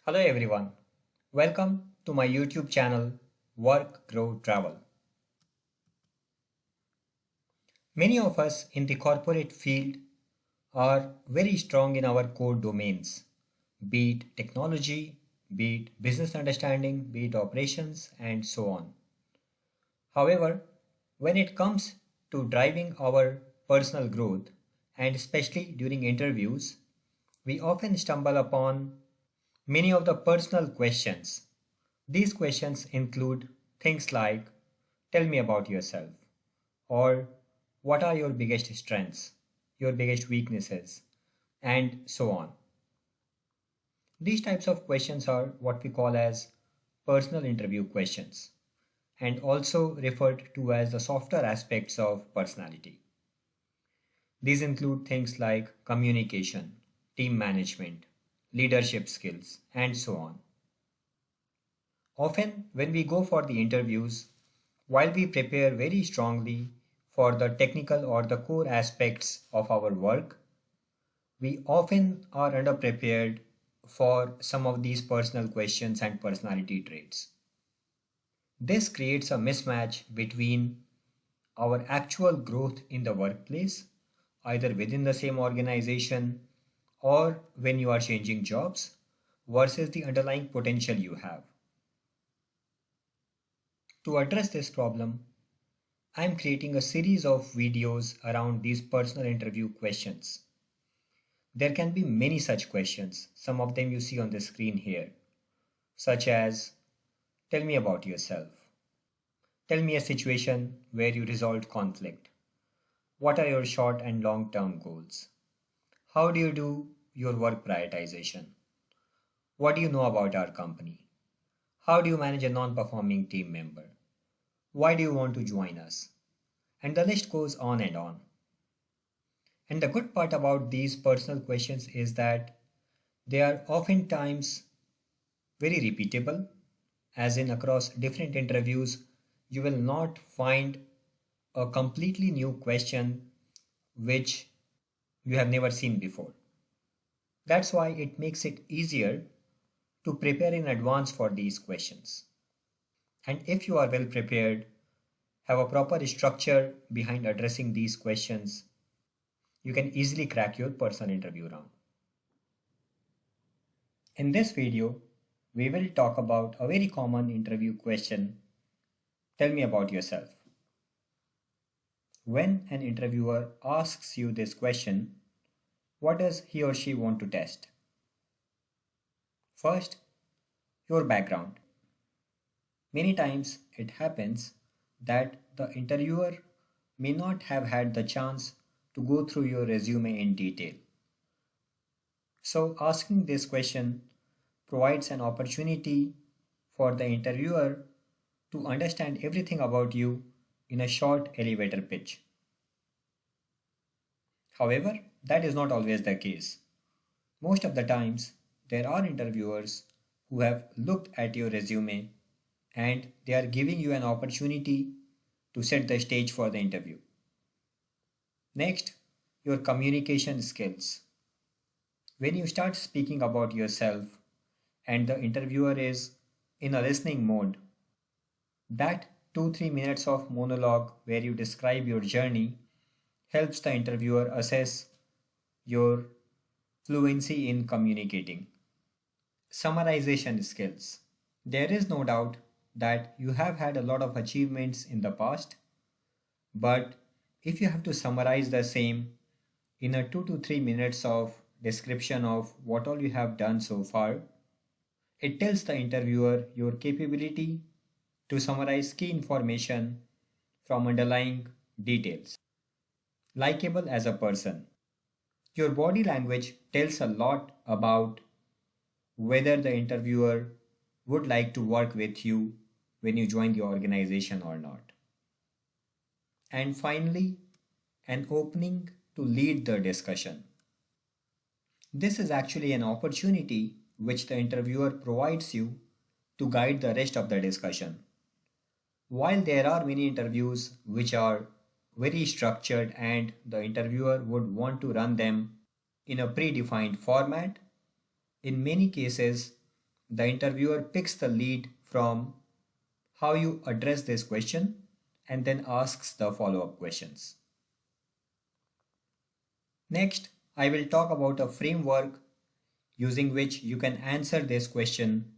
Hello everyone. Welcome to my YouTube channel Work, Grow, Travel. Many of us in the corporate field are very strong in our core domains, be it technology, be it business understanding, be it operations, and so on. However, when it comes to driving our personal growth, and especially during interviews, we often stumble upon many of the personal questions. These questions include things like tell me about yourself or what are your biggest strengths, your biggest weaknesses, and so on. These types of questions are what we call as personal interview questions and also referred to as the softer aspects of personality. These include things like communication, team management, leadership skills, and so on. Often, when we go for the interviews, while we prepare very strongly for the technical or the core aspects of our work, we often are underprepared for some of these personal questions and personality traits. This creates a mismatch between our actual growth in the workplace, either within the same organization or when you are changing jobs, versus the underlying potential you have. To address this problem, I am creating a series of videos around these personal interview questions. There can be many such questions, some of them you see on the screen here, such as tell me about yourself, tell me a situation where you resolved conflict, what are your short and long term goals, how do you do your work prioritization, what do you know about our company, how do you manage a non performing team member, why do you want to join us? And the list goes on and on. And the good part about these personal questions is that they are oftentimes very repeatable, as in across different interviews, you will not find a completely new question which you have never seen before. That's why it makes it easier to prepare in advance for these questions. And if you are well prepared, have a proper structure behind addressing these questions, you can easily crack your personal interview round. In this video, we will talk about a very common interview question. Tell me about yourself. When an interviewer asks you this question, what does he or she want to test? First, your background. Many times it happens that the interviewer may not have had the chance to go through your resume in detail. So, asking this question provides an opportunity for the interviewer to understand everything about you in a short elevator pitch. However, that is not always the case. Most of the times, there are interviewers who have looked at your resume and they are giving you an opportunity to set the stage for the interview. Next, your communication skills. When you start speaking about yourself and the interviewer is in a listening mode, that 2-3 minutes of monologue where you describe your journey helps the interviewer assess your fluency in communicating. Summarization skills. There is no doubt that you have had a lot of achievements in the past, but if you have to summarize the same in a 2 to 3 minutes of description of what all you have done so far, it tells the interviewer your capability to summarize key information from underlying details. Likeable as a person. Your body language tells a lot about whether the interviewer would like to work with you when you join the organization or not. And finally, an opening to lead the discussion. This is actually an opportunity which the interviewer provides you to guide the rest of the discussion. While there are many interviews which are very structured and the interviewer would want to run them in a predefined format, in many cases the interviewer picks the lead from how you address this question and then asks the follow up questions. Next, I will talk about a framework using which you can answer this question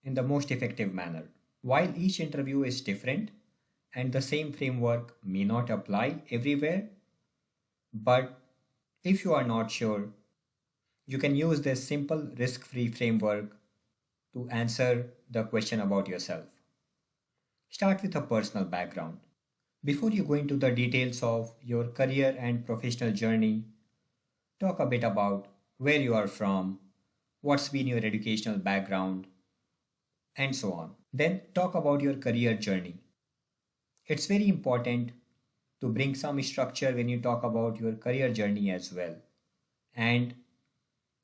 in the most effective manner. While each interview is different and the same framework may not apply everywhere, but if you are not sure, you can use this simple risk free framework to answer the question about yourself. Start with a personal background. Before you go into the details of your career and professional journey, talk a bit about where you are from, what's been your educational background, and so on. Then talk about your career journey. It's very important to bring some structure when you talk about your career journey as well. And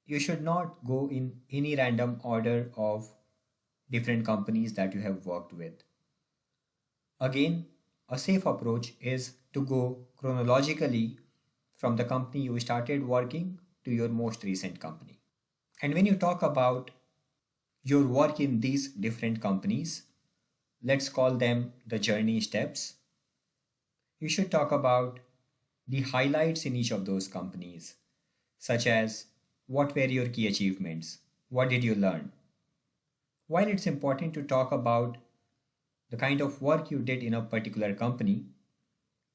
you should not go in any random order of different companies that you have worked with. Again, a safe approach is to go chronologically from the company you started working to your most recent company. And when you talk about your work in these different companies, let's call them the journey steps. You should talk about the highlights in each of those companies, such as what were your key achievements, what did you learn. While it's important to talk about the kind of work you did in a particular company,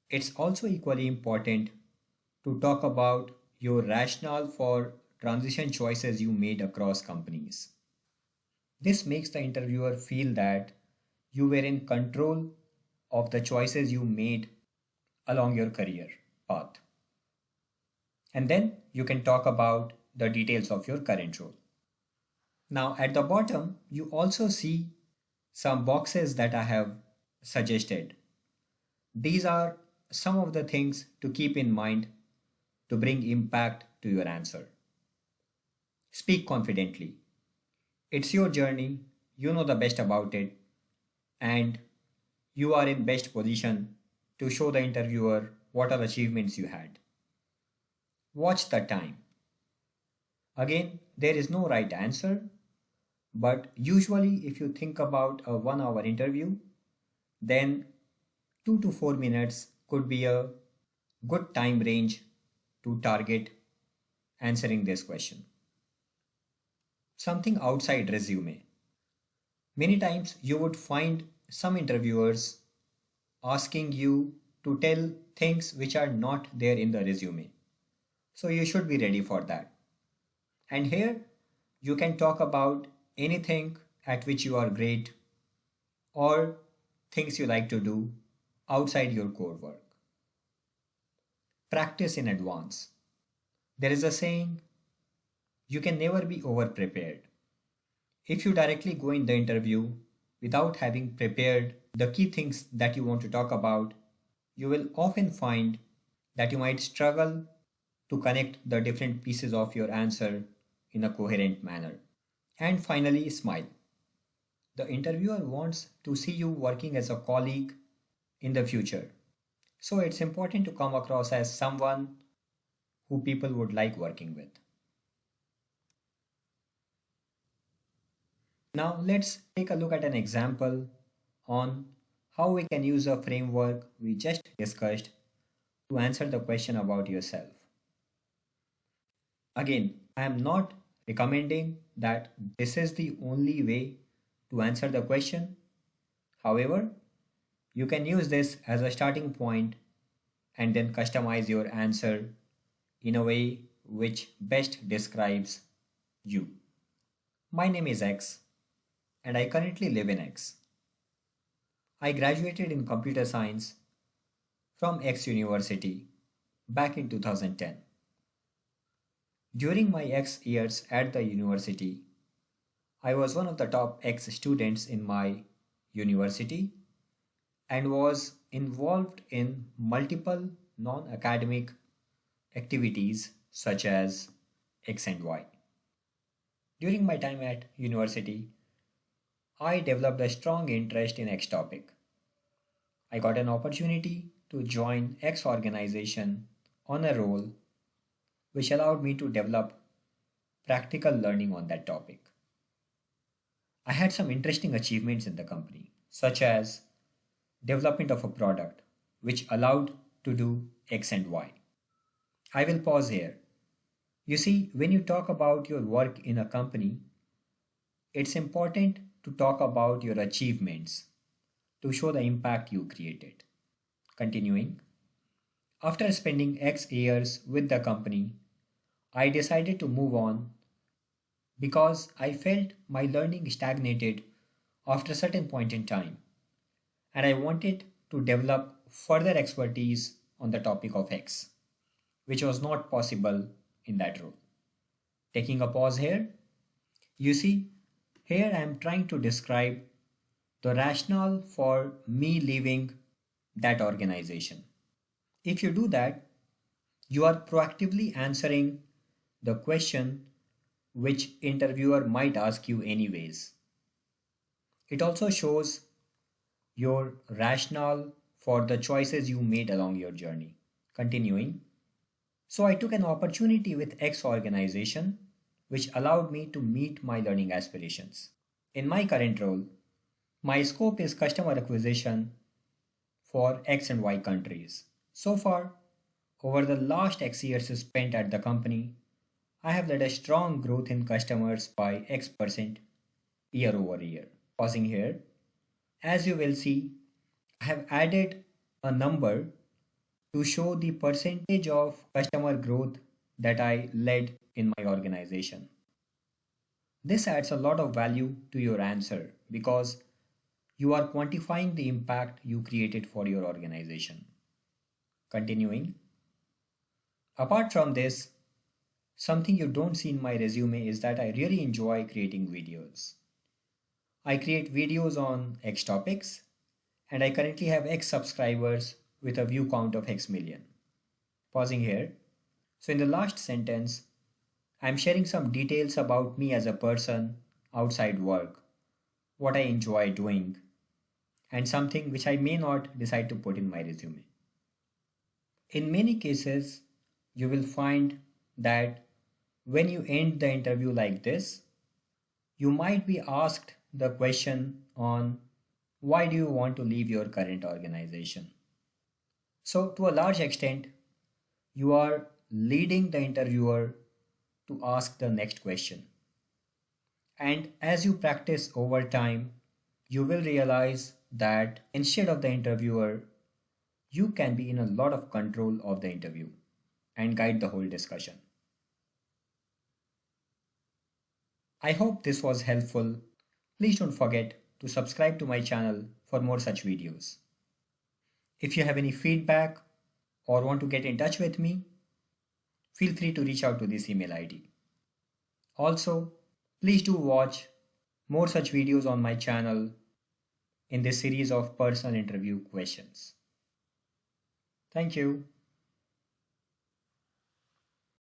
it's also equally important to talk about your rationale for transition choices you made across companies. This makes the interviewer feel that you were in control of the choices you made along your career path. And then you can talk about the details of your current role. Now, at the bottom, you also see some boxes that I have suggested. These are some of the things to keep in mind to bring impact to your answer. Speak confidently. It's your journey, you know the best about it, and you are in best position to show the interviewer what are achievements you had. Watch the time. Again, there is no right answer, but usually if you think about a 1 hour interview, then 2 to 4 minutes could be a good time range to target answering this question. Something outside resume. Many times you would find some interviewers asking you to tell things which are not there in the resume. So you should be ready for that. And here you can talk about anything at which you are great or things you like to do outside your core work. Practice in advance. There is a saying, you can never be over prepared. If you directly go in the interview without having prepared the key things that you want to talk about, you will often find that you might struggle to connect the different pieces of your answer in a coherent manner. And finally, smile. The interviewer wants to see you working as a colleague in the future. So it's important to come across as someone who people would like working with. Now let's take a look at an example on how we can use a framework we just discussed to answer the question about yourself. Again, I am not recommending that this is the only way to answer the question. However, you can use this as a starting point and then customize your answer in a way which best describes you. My name is X and I currently live in X. I graduated in computer science from X University back in 2010. During my X years at the university, I was one of the top X students in my university and was involved in multiple non-academic activities such as X and Y. During my time at university, I developed a strong interest in X topic. I got an opportunity to join X organization on a role which allowed me to develop practical learning on that topic. I had some interesting achievements in the company, such as development of a product which allowed to do X and Y. I will pause here. You see, when you talk about your work in a company, it's important to talk about your achievements to show the impact you created. Continuing, after spending X years with the company, I decided to move on because I felt my learning stagnated after a certain point in time, and I wanted to develop further expertise on the topic of X, which was not possible in that role. Taking a pause here, you see, here I am trying to describe the rationale for me leaving that organization. If you do that, you are proactively answering the question which interviewer might ask you anyways. It also shows your rationale for the choices you made along your journey. Continuing, so I took an opportunity with X organization which allowed me to meet my learning aspirations. In my current role, my scope is customer acquisition for X and Y countries. So far, over the last X years spent at the company, I have led a strong growth in customers by X% year over year. Pausing here, as you will see, I have added a number to show the percentage of customer growth that I led in my organization. This adds a lot of value to your answer because you are quantifying the impact you created for your organization. Continuing, apart from this, something you don't see in my resume is that I really enjoy creating videos. I create videos on X topics, and I currently have X subscribers with a view count of X million. Pausing here. So, in the last sentence, I'm sharing some details about me as a person outside work, what I enjoy doing, and something which I may not decide to put in my resume. In many cases, you will find that when you end the interview like this, you might be asked the question on why do you want to leave your current organization? So, to a large extent, you are leading the interviewer to ask the next question. And as you practice over time, you will realize that instead of the interviewer, you can be in a lot of control of the interview and guide the whole discussion. I hope this was helpful. Please don't forget to subscribe to my channel for more such videos. If you have any feedback or want to get in touch with me, feel free to reach out to this email ID. Also, please do watch more such videos on my channel in this series of personal interview questions. Thank you.